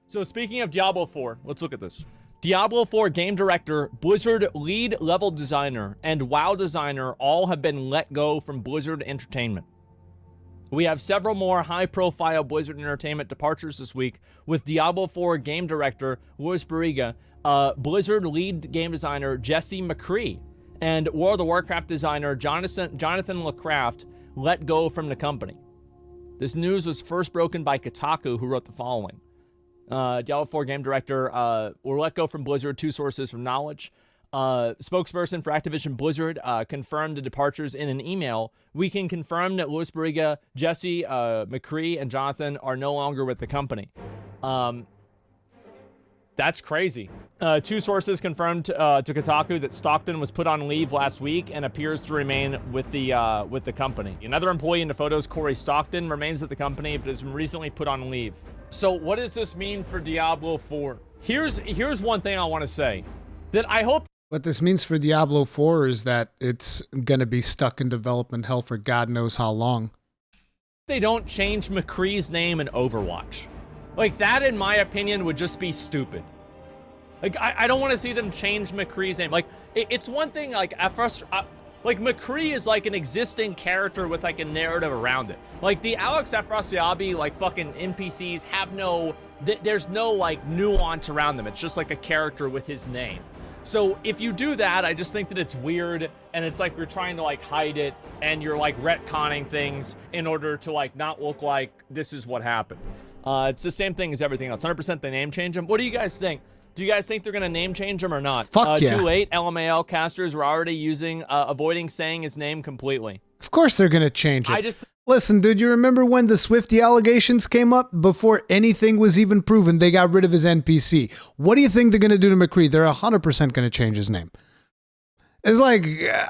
So speaking of Diablo 4, let's look at this. Diablo 4 game director, Blizzard lead level designer, and WoW designer all have been let go from Blizzard Entertainment. We have several more high-profile Blizzard Entertainment departures this week, with Diablo 4 game director Luis Barriga, Blizzard lead game designer Jesse McCree, and World of Warcraft designer Jonathan LeCraft let go from the company. This news was first broken by Kotaku, who wrote the following. Diablo 4 game director were let go from Blizzard, two sources from knowledge. Spokesperson for Activision Blizzard confirmed the departures in an email. We can confirm that Luis Barriga, Jesse, McCree, and Jonathan are no longer with the company. That's crazy. Two sources confirmed to Kotaku that Stockton was put on leave last week and appears to remain with the company. Another employee in the photos, Corey Stockton, remains at the company but has been recently put on leave. So what does this mean for Diablo 4? Here's one thing I want to say. That I hope... What this means for Diablo 4 is that it's going to be stuck in development hell for God knows how long. They don't change McCree's name in Overwatch. Like, that, in my opinion, would just be stupid. Like, I don't want to see them change McCree's name. Like, it's one thing, like, at first... like, McCree is, like, an existing character with, like, a narrative around it. Like, the Alex Afrasiabi, like, fucking NPCs have no... There's no, like, nuance around them. It's just, like, a character with his name. So, if you do that, I just think that it's weird, and it's like you're trying to, like, hide it, and you're, like, retconning things in order to, like, not look like this is what happened. It's the same thing as everything else. 100% they name change them. What do you guys think? Do you guys think they're going to name change him or not? Fuck yeah. Too late. LMAO casters were already avoiding saying his name completely. Of course they're going to change it. Listen, dude, you remember when the Swifty allegations came up? Before anything was even proven, they got rid of his NPC. What do you think they're going to do to McCree? They're 100% going to change his name. It's like,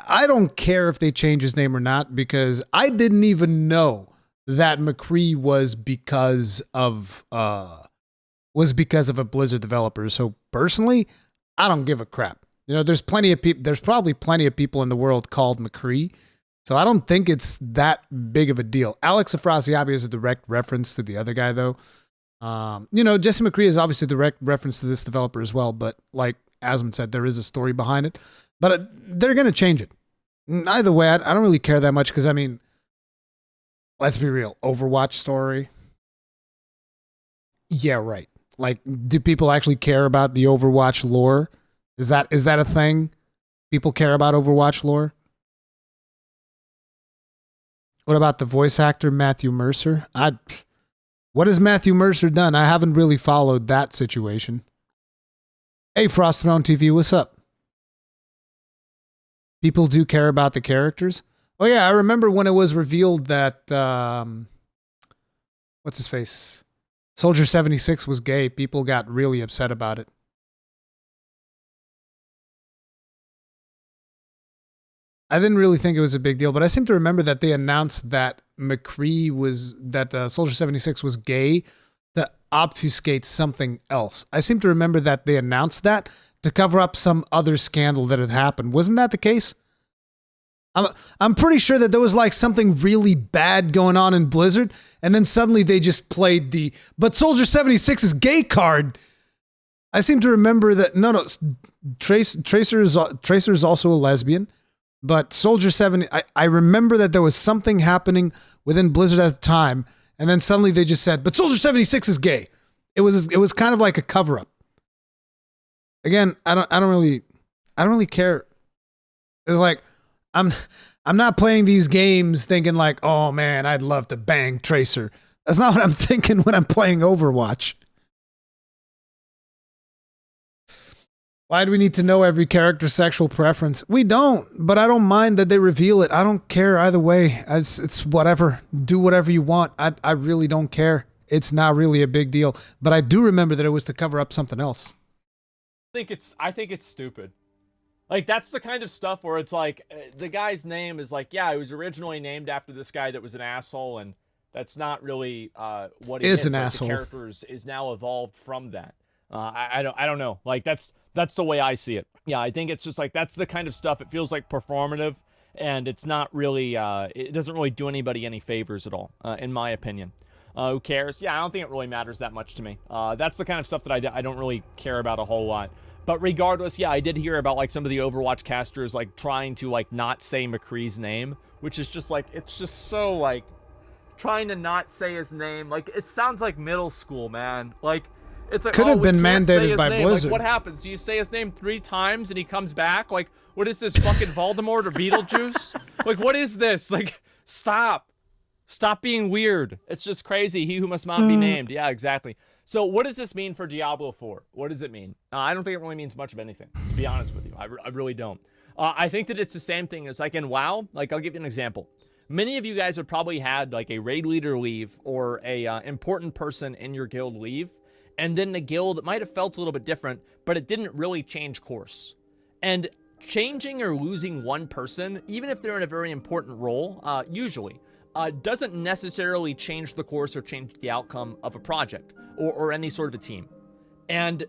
I don't care if they change his name or not, because I didn't even know that McCree was because of a Blizzard developer. So personally, I don't give a crap. You know, there's probably plenty of people in the world called McCree. So I don't think it's that big of a deal. Alex Afrasiabi is a direct reference to the other guy, though. You know, Jesse McCree is obviously a direct reference to this developer as well. But like Asmon said, there is a story behind it. But they're going to change it. Either way, I don't really care that much because, I mean, let's be real. Overwatch story. Yeah, right. Like, do people actually care about the Overwatch lore? Is that a thing? People care about Overwatch lore? What about the voice actor Matthew Mercer? What has Matthew Mercer done? I haven't really followed that situation. Hey, Frost Throne TV, what's up? People do care about the characters? Oh yeah, I remember when it was revealed that what's his face? Soldier 76 was gay. People got really upset about it. I didn't really think it was a big deal, but I seem to remember that they announced that Soldier 76 was gay to obfuscate something else. I seem to remember that they announced that to cover up some other scandal that had happened. Wasn't that the case? I'm pretty sure that there was like something really bad going on in Blizzard, and then suddenly they just played but Soldier 76 is gay card. I seem to remember that, no, Tracer is also a lesbian. But Soldier 70, I remember that there was something happening within Blizzard at the time, and then suddenly they just said, but Soldier 76 is gay. It was kind of like a cover-up. Again, I don't really care. It's like, I'm not playing these games thinking like, oh man, I'd love to bang Tracer. That's not what I'm thinking when I'm playing Overwatch. Why do we need to know every character's sexual preference? We don't, but I don't mind that they reveal it. I don't care either way. It's whatever. Do whatever you want. I really don't care. It's not really a big deal. But I do remember that it was to cover up something else. I think it's stupid. Like, that's the kind of stuff where it's like, the guy's name is like, yeah, it was originally named after this guy that was an asshole, and that's not really what he is. An like, asshole. The character is now evolved from that. I don't know. Like, that's the way I see it. Yeah, I think it's just like, that's the kind of stuff. It feels like performative, and it's not really, it doesn't really do anybody any favors at all, in my opinion. Who cares? Yeah, I don't think it really matters that much to me. That's the kind of stuff that I don't really care about a whole lot. But regardless, yeah, I did hear about like some of the Overwatch casters like trying to like not say McCree's name, which is just like, it's just so like trying to not say his name. Like, it sounds like middle school, man. Like, it's like, could have been mandated by Blizzard. Like, what happens? Do you say his name 3 times and he comes back? Like, what is this, fucking Voldemort or Beetlejuice? Like, what is this? Like, stop. Stop being weird. It's just crazy. He who must not be named. Yeah, exactly. So what does this mean for Diablo 4? What does it mean? I don't think it really means much of anything, to be honest with you. I really don't. I think that it's the same thing as like in WoW. Like, I'll give you an example. Many of you guys have probably had like a raid leader leave or a important person in your guild leave. And then the guild might have felt a little bit different, but it didn't really change course. And changing or losing one person, even if they're in a very important role, usually, doesn't necessarily change the course or change the outcome of a project or any sort of a team. And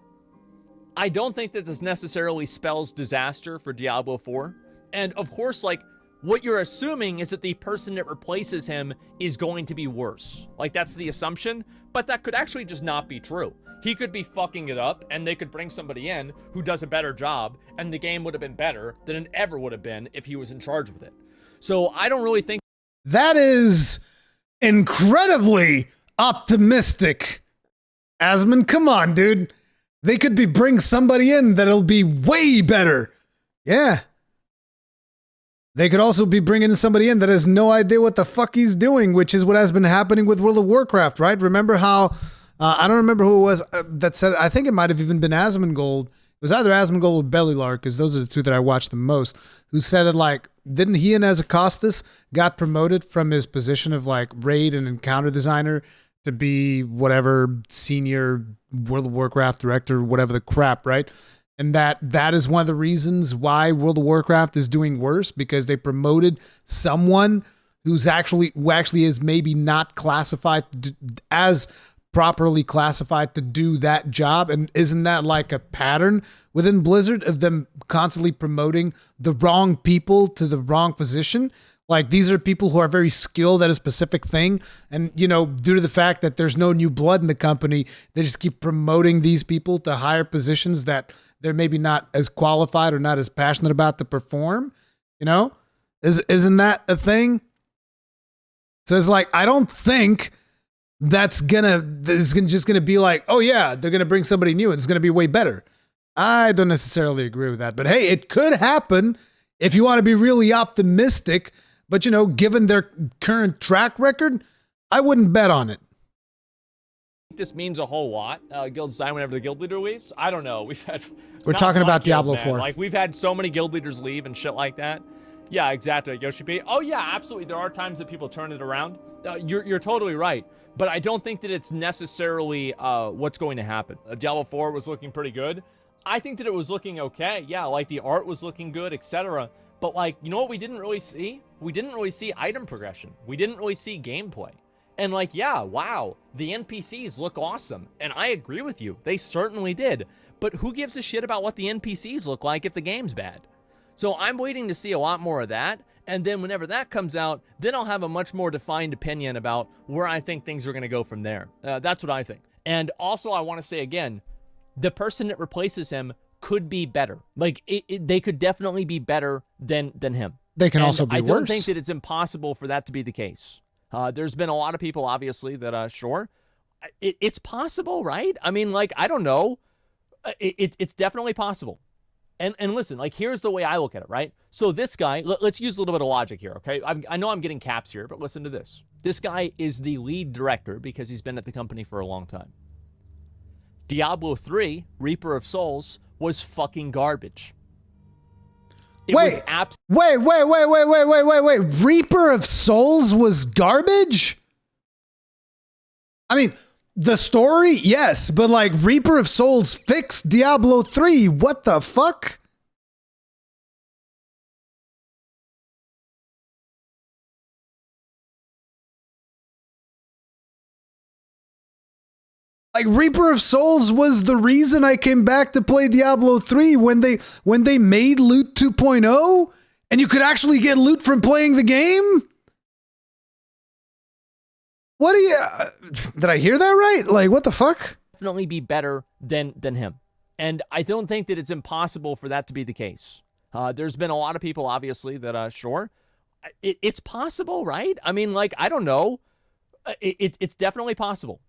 I don't think that this necessarily spells disaster for Diablo 4. And of course, like, what you're assuming is that the person that replaces him is going to be worse. Like, that's the assumption, but that could actually just not be true. He could be fucking it up, and they could bring somebody in who does a better job, and the game would have been better than it ever would have been if he was in charge with it. So I don't really think... That is incredibly optimistic. Asmon, come on, dude. They could bring somebody in that'll be way better. Yeah. They could also be bringing somebody in that has no idea what the fuck he's doing, which is what has been happening with World of Warcraft, right? Remember how, I don't remember who it was that said, I think it might have even been Asmongold. It was either Asmongold or Bellylark, because those are the two that I watched the most, who said that, like, didn't he and Azakostas got promoted from his position of, like, raid and encounter designer to be whatever senior World of Warcraft director, whatever the crap, right? And that is one of the reasons why World of Warcraft is doing worse, because they promoted someone who actually is maybe not classified as properly classified to do that job. And isn't that like a pattern within Blizzard of them constantly promoting the wrong people to the wrong position? Like, these are people who are very skilled at a specific thing. And, you know, due to the fact that there's no new blood in the company, they just keep promoting these people to higher positions that they're maybe not as qualified or not as passionate about to perform. You know, isn't that a thing? So it's like, I don't think it's just gonna be like, oh yeah, they're gonna bring somebody new and it's gonna be way better. I don't necessarily agree with that, but hey, it could happen if you want to be really optimistic. But, you know, given their current track record, I wouldn't bet on it. This means a whole lot. Guilds die whenever the guild leader leaves. I don't know. We're talking about Diablo 4. Like, we've had so many guild leaders leave and shit like that. Yeah, exactly. Yoshi P. Oh yeah, absolutely. There are times that people turn it around. You're totally right. But I don't think that it's necessarily what's going to happen. Diablo 4 was looking pretty good. I think that it was looking okay. Yeah, like the art was looking good, etc. But, like, you know what we didn't really see? We didn't really see item progression. We didn't really see gameplay. And, like, yeah, wow, the NPCs look awesome. And I agree with you. They certainly did. But who gives a shit about what the NPCs look like if the game's bad? So I'm waiting to see a lot more of that. And then whenever that comes out, then I'll have a much more defined opinion about where I think things are going to go from there. That's what I think. And also, I want to say again, the person that replaces him could be better. Like, they could definitely be better than him. They can also be worse. I don't think that it's impossible for that to be the case. There's been a lot of people, obviously, that, sure, it's possible, right? I mean, like, I don't know. It's definitely possible. And listen, like, here's the way I look at it, right? So this guy, let's use a little bit of logic here, okay? I know I'm getting caps here, but listen to this. This guy is the lead director because he's been at the company for a long time. Diablo 3, Reaper of Souls, was fucking garbage. Wait. Reaper of Souls was garbage? I mean, the story, yes, but like Reaper of Souls fixed Diablo 3. What the fuck? Like, Reaper of Souls was the reason I came back to play Diablo 3 when they made Loot 2.0 and you could actually get loot from playing the game? What do you? Did I hear that right? Like, what the fuck? Definitely be better than him. And I don't think that it's impossible for that to be the case. There's been a lot of people, obviously, that, sure, it's possible, right? I mean, like, I don't know. It's definitely possible.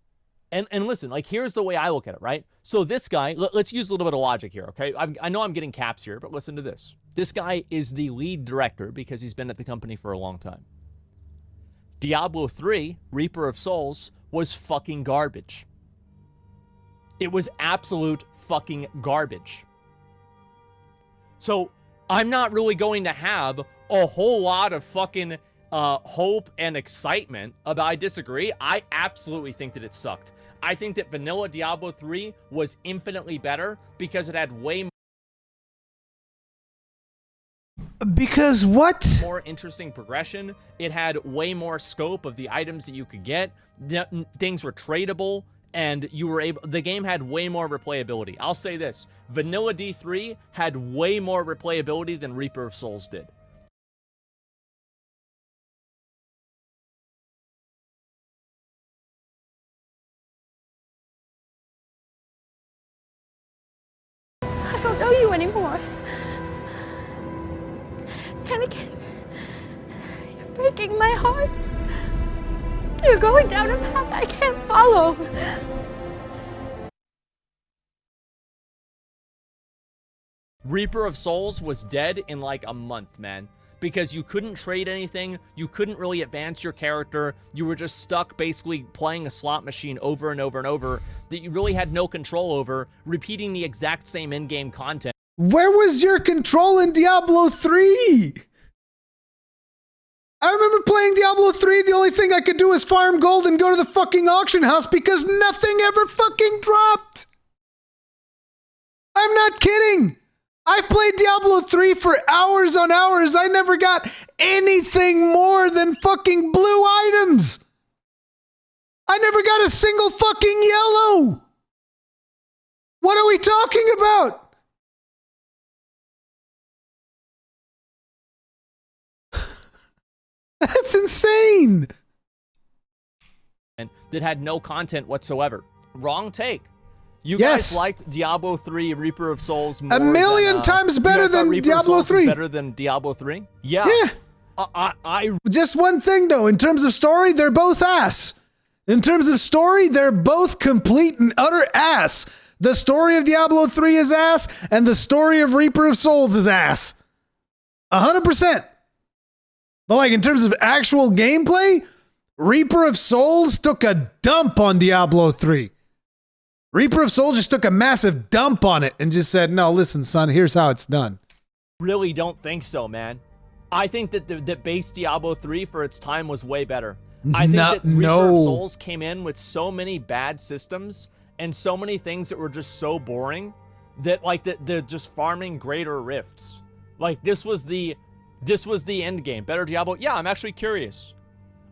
And listen, like, here's the way I look at it, right? So this guy, let's use a little bit of logic here, okay? I know I'm getting caps here, but listen to this. This guy is the lead director because he's been at the company for a long time. Diablo 3, Reaper of Souls, was fucking garbage. It was absolute fucking garbage. So I'm not really going to have a whole lot of fucking hope and excitement about. I disagree. I absolutely think that it sucked. I think that vanilla Diablo 3 was infinitely better because it had way Because what? more interesting progression. It had way more scope of the items that you could get. Things were tradable, and you were able. The game had way more replayability. I'll say this: vanilla D3 had way more replayability than Reaper of Souls did. I don't know you anymore. Anakin, you're breaking my heart. You're going down a path I can't follow. Reaper of Souls was dead in like a month, man. Because you couldn't trade anything, you couldn't really advance your character, you were just stuck basically playing a slot machine over and over and over that you really had no control over, repeating the exact same in-game content. Where was your control in Diablo 3? I remember playing Diablo 3, the only thing I could do was farm gold and go to the fucking auction house because nothing ever fucking dropped. I'm not kidding. I've played Diablo 3 for hours on hours. I never got anything more than fucking blue items. I never got a single fucking yellow. What are we talking about? That's insane. And that had no content whatsoever. Wrong take. You guys liked Diablo 3 Reaper of Souls more a million times better than Diablo 3. Better than Diablo 3? Yeah. I just one thing though, in terms of story, they're both ass. In terms of story, they're both complete and utter ass. The story of Diablo 3 is ass, and the story of Reaper of Souls is ass. 100%. But like in terms of actual gameplay, Reaper of Souls took a dump on Diablo 3. Reaper of Souls just took a massive dump on it and just said, no, listen, son, here's how it's done. Really don't think so, man. I think that the base Diablo 3 for its time was way better. I think that Reaper of Souls came in with so many bad systems and so many things that were just so boring that like the just farming greater rifts. Like this was the end game. Better Diablo? Yeah, I'm actually curious.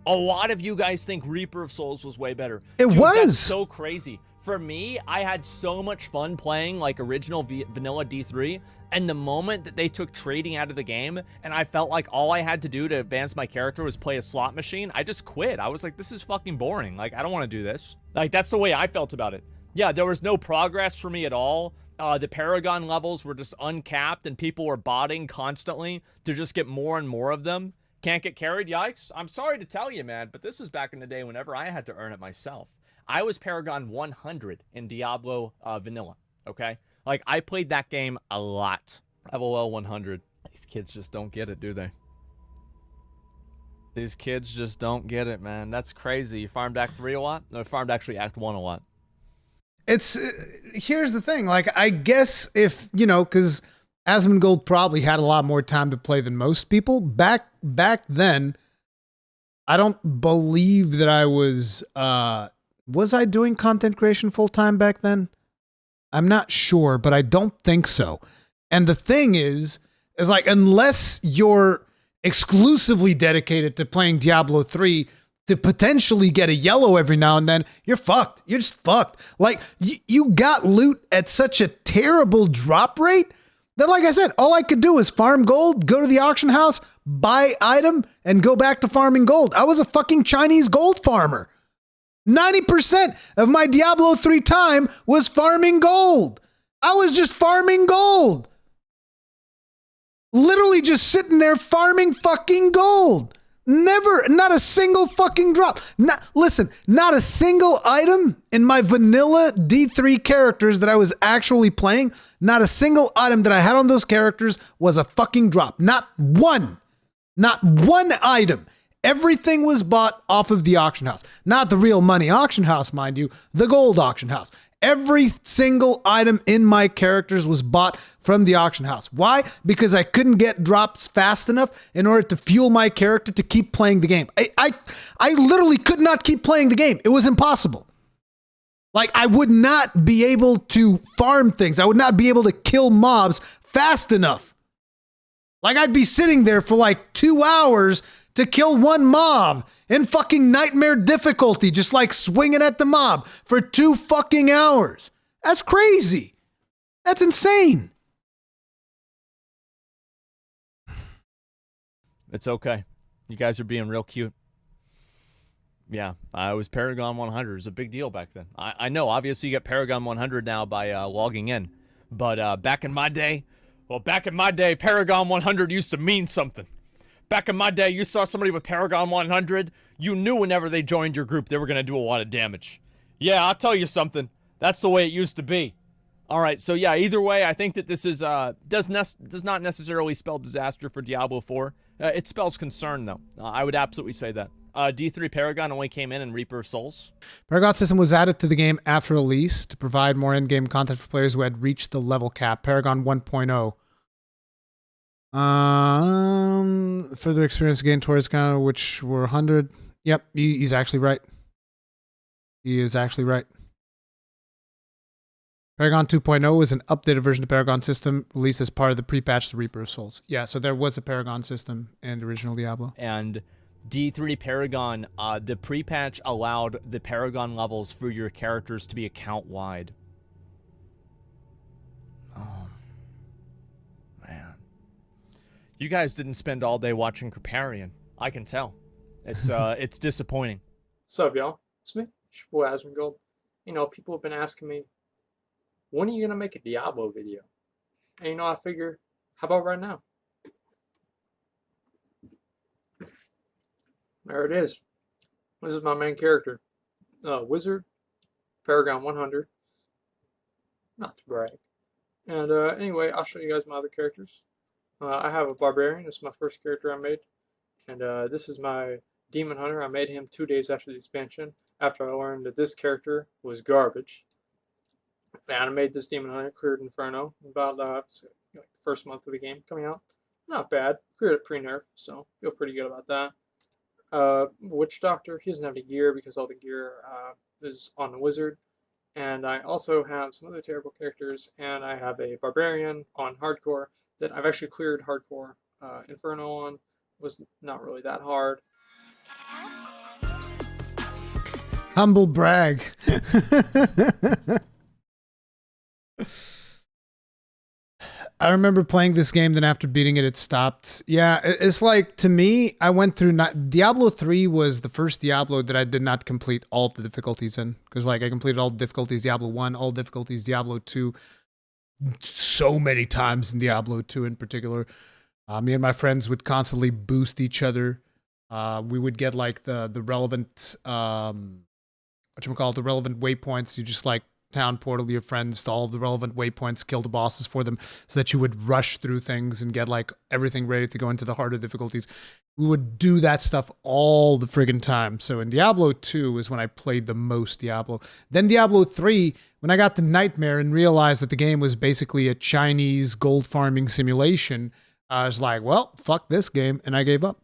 A lot of you guys think Reaper of Souls was way better. Dude, that's so crazy. For me, I had so much fun playing like original vanilla D3, and the moment that they took trading out of the game and I felt like all I had to do to advance my character was play a slot machine, I just quit. I was like, this is fucking boring. Like, I don't want to do this. Like, that's the way I felt about it. Yeah, there was no progress for me at all. The Paragon levels were just uncapped and people were botting constantly to just get more and more of them. Can't get carried? Yikes. I'm sorry to tell you, man, but this was back in the day whenever I had to earn it myself. I was Paragon 100 in Diablo Vanilla, okay? Like, I played that game a lot. LOL 100. These kids just don't get it, do they? These kids just don't get it, man. That's crazy. You farmed Act 3 a lot? No, farmed actually Act 1 a lot. It's, here's the thing. Like, I guess if, you know, because Asmongold probably had a lot more time to play than most people. Back then, I don't believe that I was I doing content creation full time back then? I'm not sure, but I don't think so. And the thing is like, unless you're exclusively dedicated to playing Diablo 3 to potentially get a yellow every now and then, you're fucked. You're just fucked. Like, you got loot at such a terrible drop rate that, like I said, all I could do was farm gold, go to the auction house, buy item, and go back to farming gold. I was a fucking Chinese gold farmer. 90% of my Diablo 3 time was farming gold. I was just farming gold. Literally just sitting there farming fucking gold. Never, not a single fucking drop. Not a single item in my vanilla D3 characters that I was actually playing. Not a single item that I had on those characters was a fucking drop. Not one item. Everything was bought off of the auction house. Not the real money auction house, mind you, the gold auction house. Every single item in my characters was bought from the auction house. Why? Because I couldn't get drops fast enough in order to fuel my character to keep playing the game. I literally could not keep playing the game. It was impossible. Like, I would not be able to farm things. I would not be able to kill mobs fast enough. Like, I'd be sitting there for like 2 hours to kill one mob in fucking nightmare difficulty, just like swinging at the mob for 2 fucking hours. That's crazy. That's insane. It's okay. You guys are being real cute. Yeah, I was Paragon 100. It was a big deal back then. I know, obviously you get Paragon 100 now by logging in. But back in my day, Paragon 100 used to mean something. Back in my day, you saw somebody with Paragon 100, you knew whenever they joined your group, they were going to do a lot of damage. Yeah, I'll tell you something. That's the way it used to be. All right, so yeah, either way, I think that this is does not necessarily spell disaster for Diablo 4. It spells concern, though. I would absolutely say that. D3 Paragon only came in Reaper of Souls. Paragon system was added to the game after release to provide more in-game content for players who had reached the level cap. Paragon 1.0. Further experience gained towards counter, which were 100. Yep, he's actually right. He is actually right. Paragon 2.0 is an updated version of the Paragon system released as part of the pre-patch to Reaper of Souls. Yeah, so there was a Paragon system in the original Diablo. And D3 Paragon, the pre-patch allowed the Paragon levels for your characters to be account-wide. Oh, man. You guys didn't spend all day watching Kripparrian. I can tell. It's disappointing. What's up, y'all? It's me, it's your boy Asmongold. You know, people have been asking me, when are you going to make a Diablo video? And you know, I figure, how about right now? There it is. This is my main character. Wizard, Paragon 100. Not to brag. And anyway, I'll show you guys my other characters. I have a Barbarian. This is my first character I made. And this is my Demon Hunter. I made him 2 days after the expansion, after I learned that this character was garbage. And I made this Demon Hunter, cleared Inferno, about like the first month of the game coming out. Not bad. Cleared it pre-nerf, so feel pretty good about that. Witch Doctor, he doesn't have the gear because all the gear is on the Wizard. And I also have some other terrible characters, and I have a Barbarian on Hardcore that I've actually cleared Hardcore Inferno on. Was not really that hard. Humble brag. I remember playing this game, then after beating it, it stopped. Yeah, it's like, to me, I went through, Diablo 3 was the first Diablo that I did not complete all of the difficulties in. Because, like, I completed all the difficulties Diablo 1, all difficulties Diablo 2, so many times in Diablo 2 in particular. Me and my friends would constantly boost each other. We would get, like, the relevant, the relevant waypoints. You just, like, town portal your friends to all of the relevant waypoints, kill the bosses for them so that you would rush through things and get like everything ready to go into the harder difficulties. We would do that stuff all the friggin' time. So in Diablo 2 is when I played the most Diablo. Then Diablo 3, when I got the Nightmare and realized that the game was basically a Chinese gold farming simulation, I was like, well, fuck this game, and I gave up.